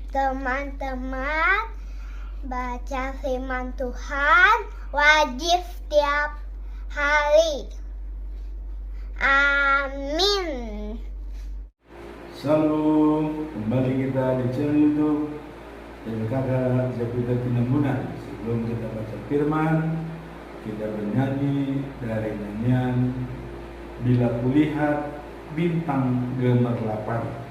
Teman-teman, baca firman Tuhan wajib setiap hari. Amin. Shalom, kembali kita di channel YouTube dan kakak Zapita Tinambunan. Sebelum kita baca firman, kita bernyanyi dari nyanyian Bila Kulihat Bintang Gemerlapan.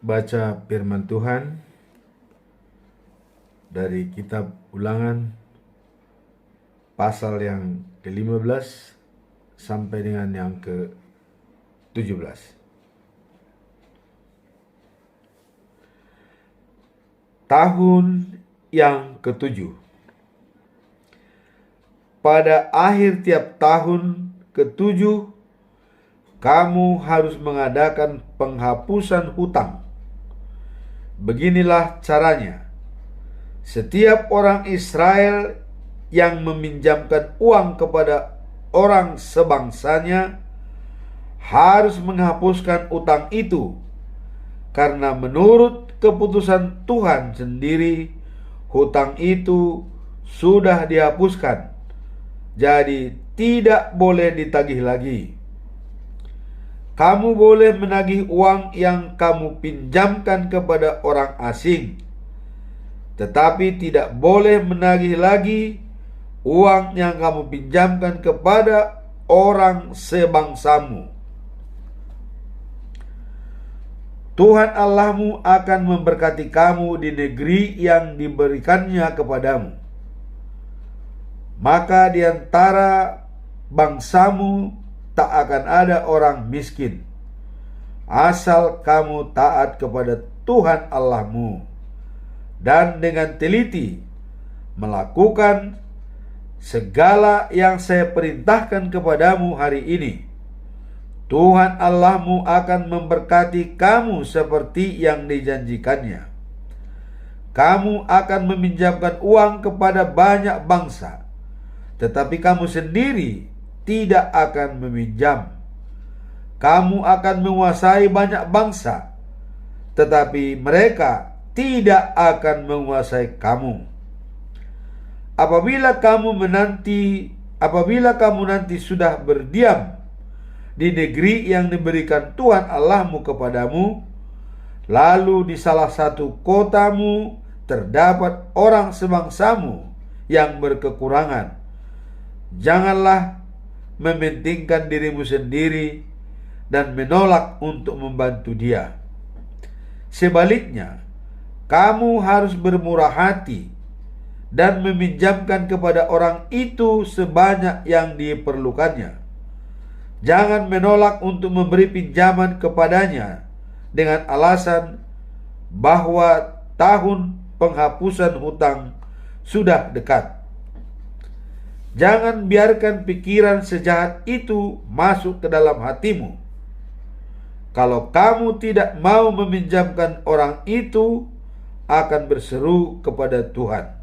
Baca firman Tuhan dari kitab Ulangan pasal yang ke-15 sampai dengan yang ke-17. Tahun yang ke-7. Pada akhir tiap tahun ke-7, kamu harus mengadakan penghapusan hutang Beginilah caranya. Setiap orang Israel yang meminjamkan uang kepada orang sebangsanya harus menghapuskan utang itu, karena menurut keputusan Tuhan sendiri hutang itu sudah dihapuskan, jadi tidak boleh ditagih lagi. Kamu boleh menagih uang yang kamu pinjamkan kepada orang asing, tetapi tidak boleh menagih lagi uang yang kamu pinjamkan kepada orang sebangsamu. Tuhan Allahmu akan memberkati kamu di negeri yang diberikannya kepadamu. Maka di antara bangsamu tak akan ada orang miskin, asal kamu taat kepada Tuhan Allahmu dan dengan teliti melakukan segala yang saya perintahkan kepadamu hari ini. Tuhan Allahmu akan memberkati kamu seperti yang dijanjikannya. Kamu akan meminjamkan uang kepada banyak bangsa, tetapi kamu sendiri tidak akan meminjam. Kamu akan menguasai banyak bangsa, tetapi mereka tidak akan menguasai kamu. Apabila kamu nanti sudah berdiam di negeri yang diberikan Tuhan Allahmu kepadamu, lalu di salah satu kotamu terdapat orang sebangsamu yang berkekurangan, janganlah mementingkan dirimu sendiri dan menolak untuk membantu dia. Sebaliknya, kamu harus bermurah hati dan meminjamkan kepada orang itu sebanyak yang diperlukannya. Jangan menolak untuk memberi pinjaman kepadanya dengan alasan bahwa tahun penghapusan hutang sudah dekat. Jangan biarkan pikiran sejahat itu masuk ke dalam hatimu. Kalau kamu tidak mau meminjamkan, orang itu akan berseru kepada Tuhan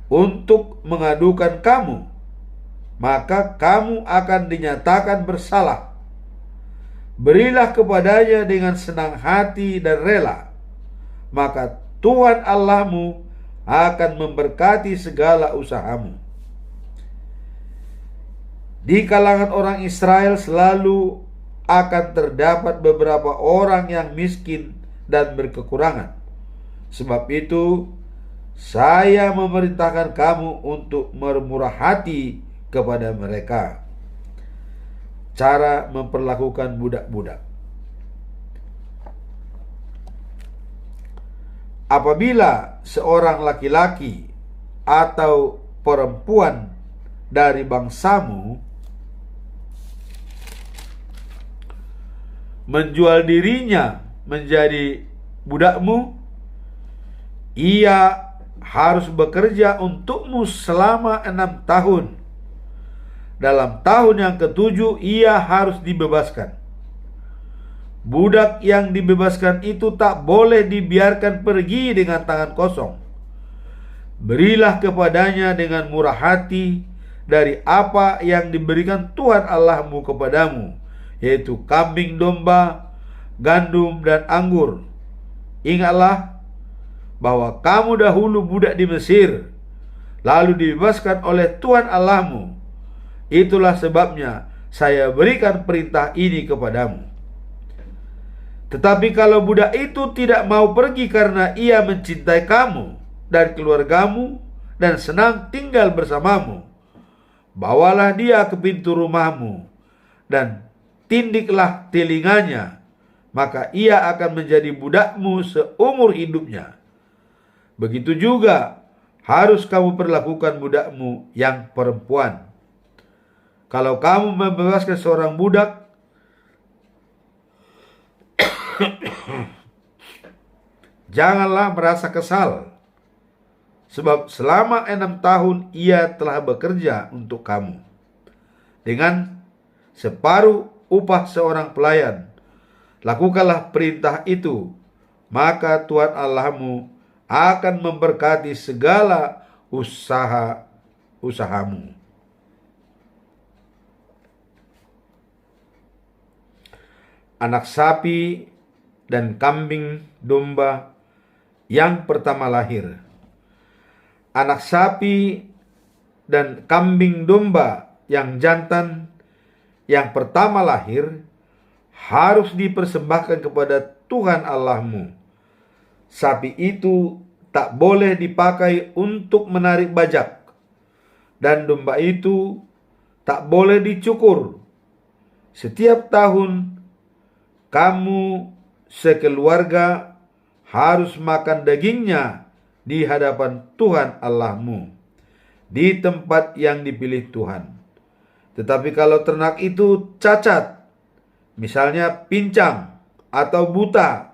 untuk mengadukan kamu, maka kamu akan dinyatakan bersalah. Berilah kepadanya dengan senang hati dan rela, maka Tuhan Allahmu akan memberkati segala usahamu. Di kalangan orang Israel selalu akan terdapat beberapa orang yang miskin dan berkekurangan. Sebab itu, saya memerintahkan kamu untuk bermurah hati kepada mereka. Cara memperlakukan budak-budak. Apabila seorang laki-laki atau perempuan dari bangsamu menjual dirinya menjadi budakmu, ia harus bekerja untukmu selama 6 tahun. Dalam tahun yang ke-7 ia harus dibebaskan. Budak yang dibebaskan itu tak boleh dibiarkan pergi dengan tangan kosong. Berilah kepadanya dengan murah hati dari apa yang diberikan Tuhan Allahmu kepadamu, yaitu kambing domba, gandum, dan anggur. Ingatlah bahwa kamu dahulu budak di Mesir, lalu dibebaskan oleh Tuhan Allahmu. Itulah sebabnya saya berikan perintah ini kepadamu. Tetapi kalau budak itu tidak mau pergi karena ia mencintai kamu dan keluargamu dan senang tinggal bersamamu, bawalah dia ke pintu rumahmu dan tindiklah telinganya, maka ia akan menjadi budakmu seumur hidupnya. Begitu juga harus kamu perlakukan budakmu yang perempuan. Kalau kamu membebaskan seorang budak, janganlah merasa kesal, sebab selama 6 tahun ia telah bekerja untuk kamu. Dengan separuh upah seorang pelayan, lakukanlah perintah itu maka Tuhan Allahmu akan memberkati segala usahamu. Anak sapi dan kambing domba yang pertama lahir. Anak sapi dan kambing domba yang jantan yang pertama lahir harus dipersembahkan kepada Tuhan Allahmu. Sapi itu tak boleh dipakai untuk menarik bajak, dan domba itu tak boleh dicukur. Setiap tahun kamu sekeluarga harus makan dagingnya di hadapan Tuhan Allahmu, di tempat yang dipilih Tuhan. Tetapi kalau ternak itu cacat, misalnya pincang atau buta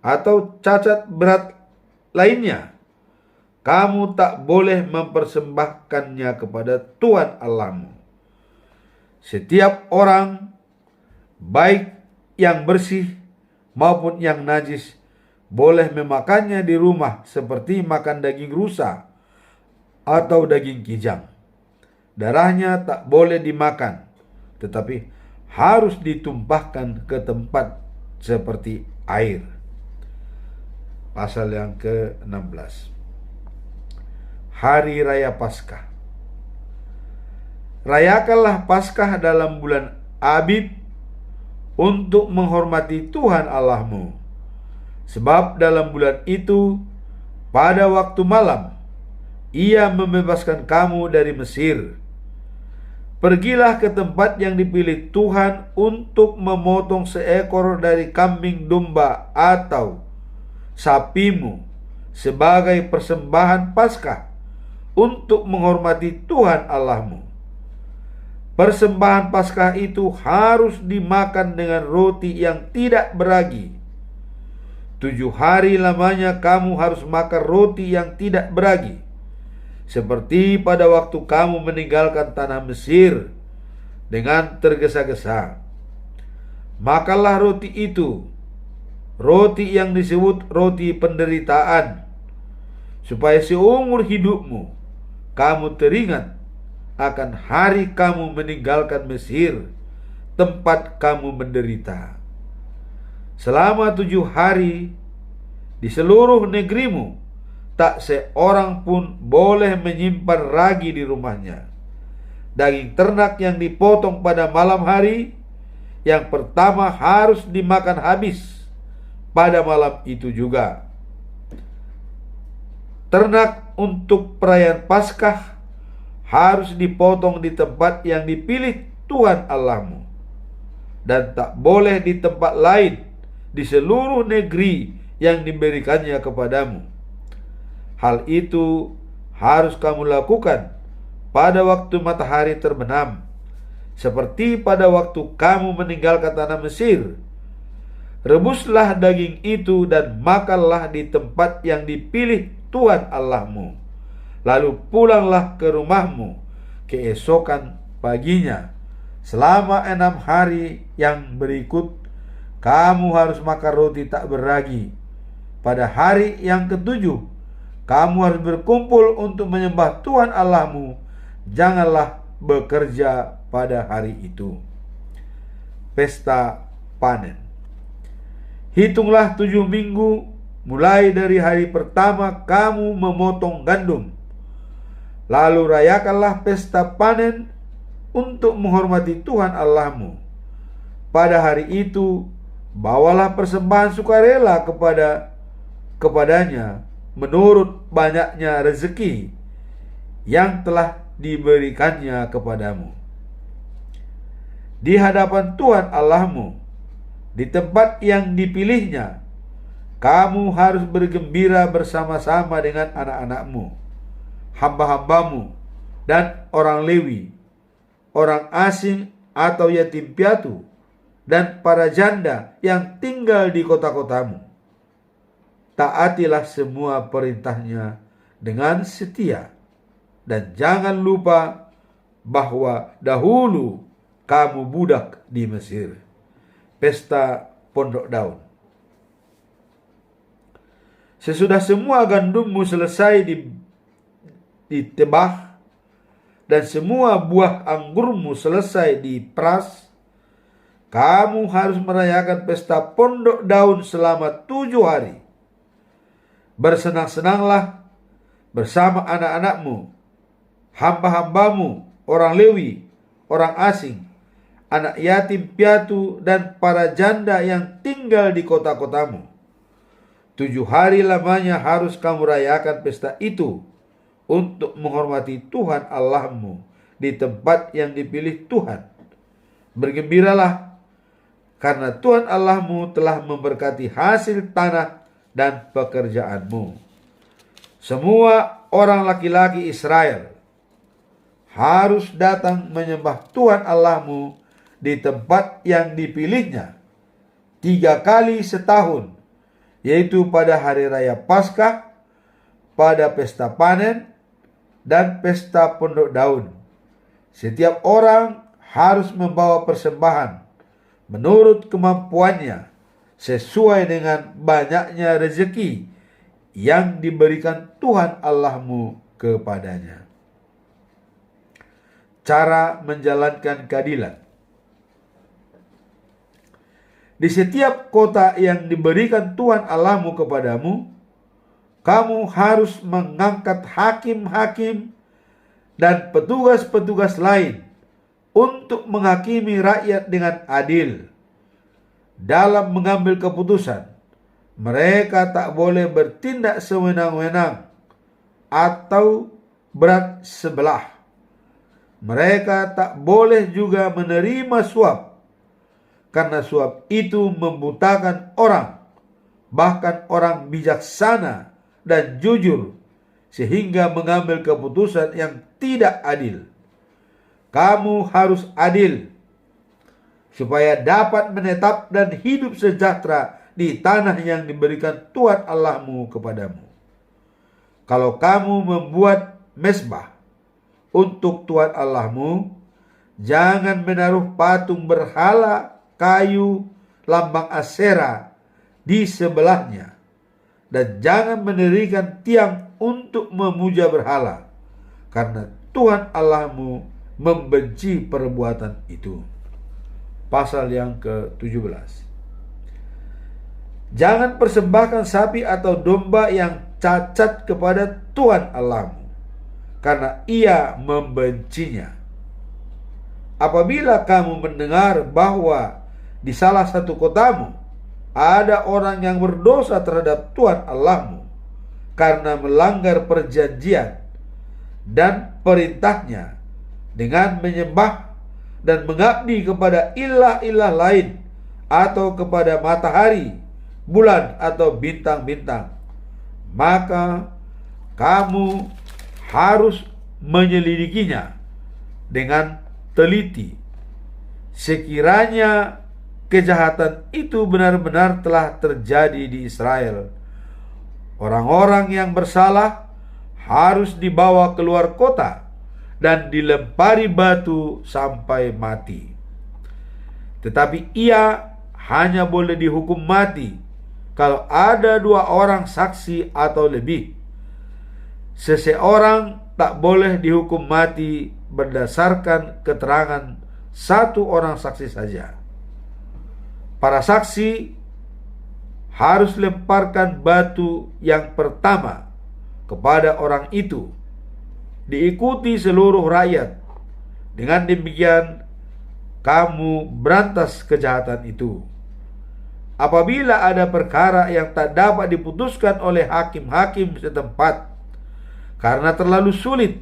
atau cacat berat lainnya, kamu tak boleh mempersembahkannya kepada Tuhan Allahmu. Setiap orang, baik yang bersih maupun yang najis, boleh memakannya di rumah seperti makan daging rusa atau daging kijang. Darahnya tak boleh dimakan, tetapi harus ditumpahkan ke tempat seperti air. Pasal yang ke-16. Hari Raya Paskah. Rayakanlah Paskah dalam bulan Abib untuk menghormati Tuhan Allahmu. Sebab dalam bulan itu, pada waktu malam, Ia membebaskan kamu dari Mesir. Pergilah ke tempat yang dipilih Tuhan untuk memotong seekor dari kambing domba atau sapimu sebagai persembahan Paskah untuk menghormati Tuhan Allahmu. Persembahan Paskah itu harus dimakan dengan roti yang tidak beragi. 7 hari lamanya kamu harus makan roti yang tidak beragi, seperti pada waktu kamu meninggalkan tanah Mesir dengan tergesa-gesa. Makanlah roti itu, roti yang disebut roti penderitaan, supaya seumur hidupmu kamu teringat akan hari kamu meninggalkan Mesir, tempat kamu menderita. Selama 7 hari di seluruh negerimu, tak seorang pun boleh menyimpan ragi di rumahnya. Daging ternak yang dipotong pada malam hari, yang pertama harus dimakan habis pada malam itu juga. Ternak untuk perayaan Paskah harus dipotong di tempat yang dipilih Tuhan Allahmu, dan tak boleh di tempat lain di seluruh negeri yang diberikannya kepadamu. Hal itu harus kamu lakukan pada waktu matahari terbenam, seperti pada waktu kamu meninggalkan tanah Mesir. Rebuslah daging itu dan makanlah di tempat yang dipilih Tuhan Allahmu. Lalu pulanglah ke rumahmu keesokan paginya. Selama 6 hari yang berikut, kamu harus makan roti tak beragi. Pada hari yang ke-7, kamu harus berkumpul untuk menyembah Tuhan Allahmu. Janganlah bekerja pada hari itu. Pesta panen. Hitunglah 7 minggu, mulai dari hari pertama kamu memotong gandum. Lalu rayakanlah pesta panen untuk menghormati Tuhan Allahmu. Pada hari itu, bawalah persembahan sukarela kepadanya menurut banyaknya rezeki yang telah diberikannya kepadamu. Di hadapan Tuhan Allahmu, di tempat yang dipilihnya, kamu harus bergembira bersama-sama dengan anak-anakmu, hamba-hambamu, dan orang Lewi, orang asing atau yatim piatu, dan para janda yang tinggal di kota-kotamu. Taatilah semua perintahnya dengan setia, dan jangan lupa bahwa dahulu kamu budak di Mesir. Pesta Pondok Daun. Sesudah semua gandummu selesai ditebah dan semua buah anggurmu selesai diperas, kamu harus merayakan pesta pondok daun selama 7 hari. Bersenang-senanglah bersama anak-anakmu, hamba-hambamu, orang Lewi, orang asing, anak yatim piatu, dan para janda yang tinggal di kota-kotamu. 7 hari lamanya harus kamu rayakan pesta itu untuk menghormati Tuhan Allahmu di tempat yang dipilih Tuhan. Bergembiralah, karena Tuhan Allahmu telah memberkati hasil tanah dan pekerjaanmu. Semua orang laki-laki Israel harus datang menyembah Tuhan Allahmu di tempat yang dipilihnya 3 kali setahun, yaitu pada hari raya Paskah, pada pesta panen, dan pesta pondok daun. Setiap orang harus membawa persembahan menurut kemampuannya, sesuai dengan banyaknya rezeki yang diberikan Tuhan Allahmu kepadanya. Cara menjalankan keadilan. Di setiap kota yang diberikan Tuhan Allahmu kepadamu, kamu harus mengangkat hakim-hakim dan petugas-petugas lain untuk menghakimi rakyat dengan adil. Dalam mengambil keputusan, mereka tak boleh bertindak sewenang-wenang atau berat sebelah. Mereka tak boleh juga menerima suap, karena suap itu membutakan orang, bahkan orang bijaksana dan jujur, sehingga mengambil keputusan yang tidak adil. Kamu harus adil, supaya dapat menetap dan hidup sejahtera di tanah yang diberikan Tuhan Allahmu kepadamu. Kalau kamu membuat mezbah untuk Tuhan Allahmu, jangan menaruh patung berhala kayu lambang Asyera di sebelahnya, dan jangan mendirikan tiang untuk memuja berhala, karena Tuhan Allahmu membenci perbuatan itu. Pasal yang ke-17. Jangan persembahkan sapi atau domba yang cacat kepada Tuhan Allahmu, karena Ia membencinya. Apabila kamu mendengar bahwa di salah satu kotamu ada orang yang berdosa terhadap Tuhan Allahmu karena melanggar perjanjian dan perintahnya dengan menyembah dan mengabdi kepada ilah-ilah lain, atau kepada matahari, bulan, atau bintang-bintang, maka kamu harus menyelidikinya dengan teliti. Sekiranya kejahatan itu benar-benar telah terjadi di Israel, orang-orang yang bersalah harus dibawa keluar kota dan dilempari batu sampai mati. Tetapi ia hanya boleh dihukum mati kalau ada 2 orang saksi atau lebih. Seseorang tak boleh dihukum mati berdasarkan keterangan 1 orang saksi saja. Para saksi harus lemparkan batu yang pertama kepada orang itu, diikuti seluruh rakyat. Dengan demikian, kamu berantas kejahatan itu. Apabila ada perkara yang tak dapat diputuskan oleh hakim-hakim setempat karena terlalu sulit,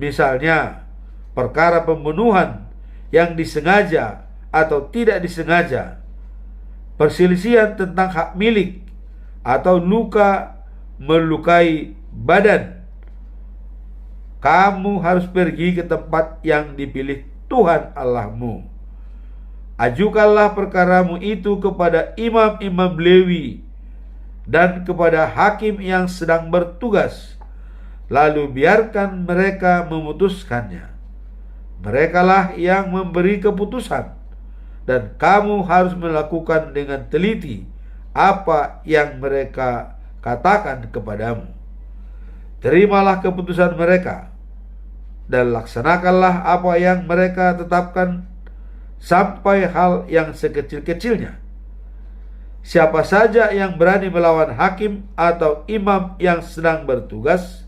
misalnya perkara pembunuhan yang disengaja atau tidak disengaja, perselisihan tentang hak milik, atau luka melukai badan, kamu harus pergi ke tempat yang dipilih Tuhan Allahmu. Ajukanlah perkaramu itu kepada imam-imam Lewi dan kepada hakim yang sedang bertugas, lalu biarkan mereka memutuskannya. Merekalah yang memberi keputusan, dan kamu harus melakukan dengan teliti apa yang mereka katakan kepadamu, terimalah keputusan mereka dan laksanakanlah apa yang mereka tetapkan sampai hal yang sekecil-kecilnya. Siapa saja yang berani melawan hakim atau imam yang sedang bertugas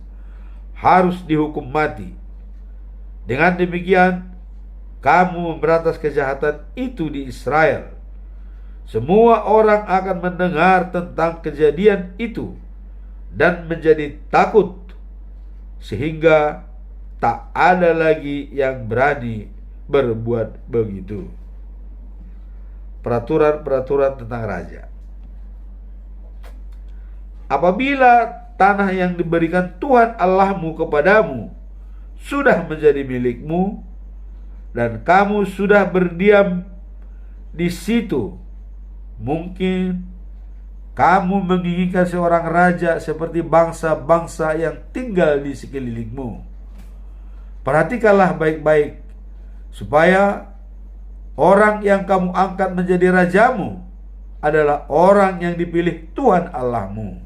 harus dihukum mati. Dengan demikian, kamu memberantas kejahatan itu di Israel. Semua orang akan mendengar tentang kejadian itu dan menjadi takut, sehingga tak ada lagi yang berani berbuat begitu. Peraturan-peraturan tentang raja. Apabila tanah yang diberikan Tuhan Allahmu kepadamu sudah menjadi milikmu dan kamu sudah berdiam di situ, mungkin kamu menginginkan seorang raja seperti bangsa-bangsa yang tinggal di sekelilingmu. Perhatikanlah baik-baik supaya orang yang kamu angkat menjadi rajamu adalah orang yang dipilih Tuhan Allahmu.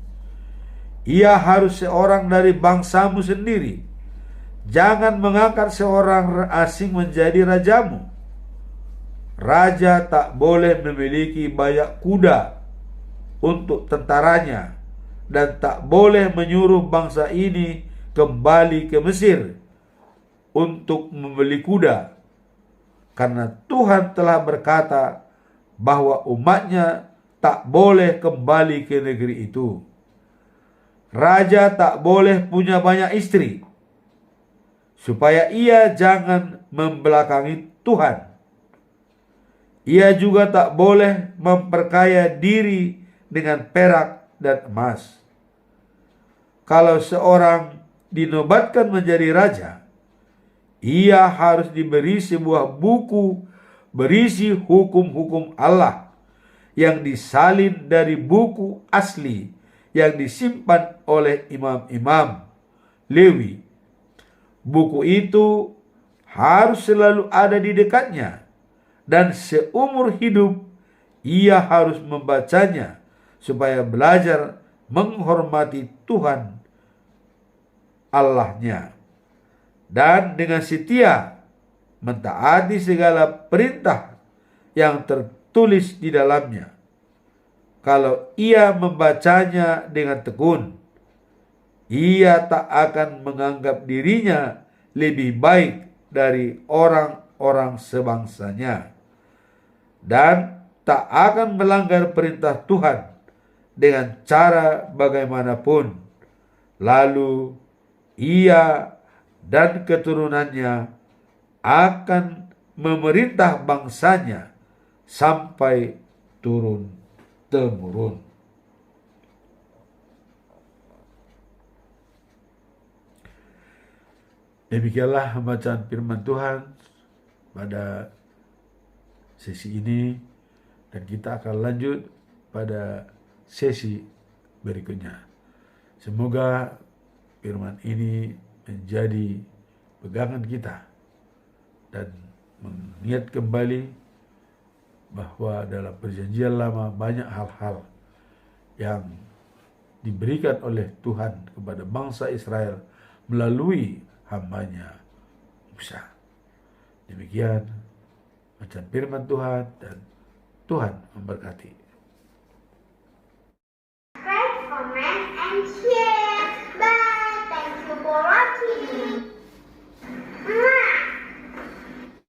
Ia harus seorang dari bangsamu sendiri. Jangan mengangkat seorang asing menjadi rajamu. Raja tak boleh memiliki banyak kuda untuk tentaranya dan tak boleh menyuruh bangsa ini kembali ke Mesir untuk membeli kuda, karena Tuhan telah berkata bahwa umatnya tak boleh kembali ke negeri itu. Raja tak boleh punya banyak istri, supaya ia jangan membelakangi Tuhan. Ia juga tak boleh memperkaya diri dengan perak dan emas. Kalau seorang dinobatkan menjadi raja, ia harus diberi sebuah buku berisi hukum-hukum Allah yang disalin dari buku asli yang disimpan oleh imam-imam Lewi. Buku itu harus selalu ada di dekatnya, dan seumur hidup ia harus membacanya supaya belajar menghormati Tuhan Allahnya dan dengan setia mentaati segala perintah yang tertulis di dalamnya. Kalau ia membacanya dengan tekun, ia tak akan menganggap dirinya lebih baik dari orang-orang sebangsanya dan tak akan melanggar perintah Tuhan dengan cara bagaimanapun. Lalu ia dan keturunannya akan memerintah bangsanya sampai turun-temurun. Demikianlah pembacaan firman Tuhan pada sesi ini, dan kita akan lanjut pada sesi berikutnya. Semoga firman ini menjadi pegangan kita dan mengingat kembali bahwa dalam perjanjian lama banyak hal-hal yang diberikan oleh Tuhan kepada bangsa Israel melalui hambanya Musa. Demikian bacaan firman Tuhan, dan Tuhan memberkati.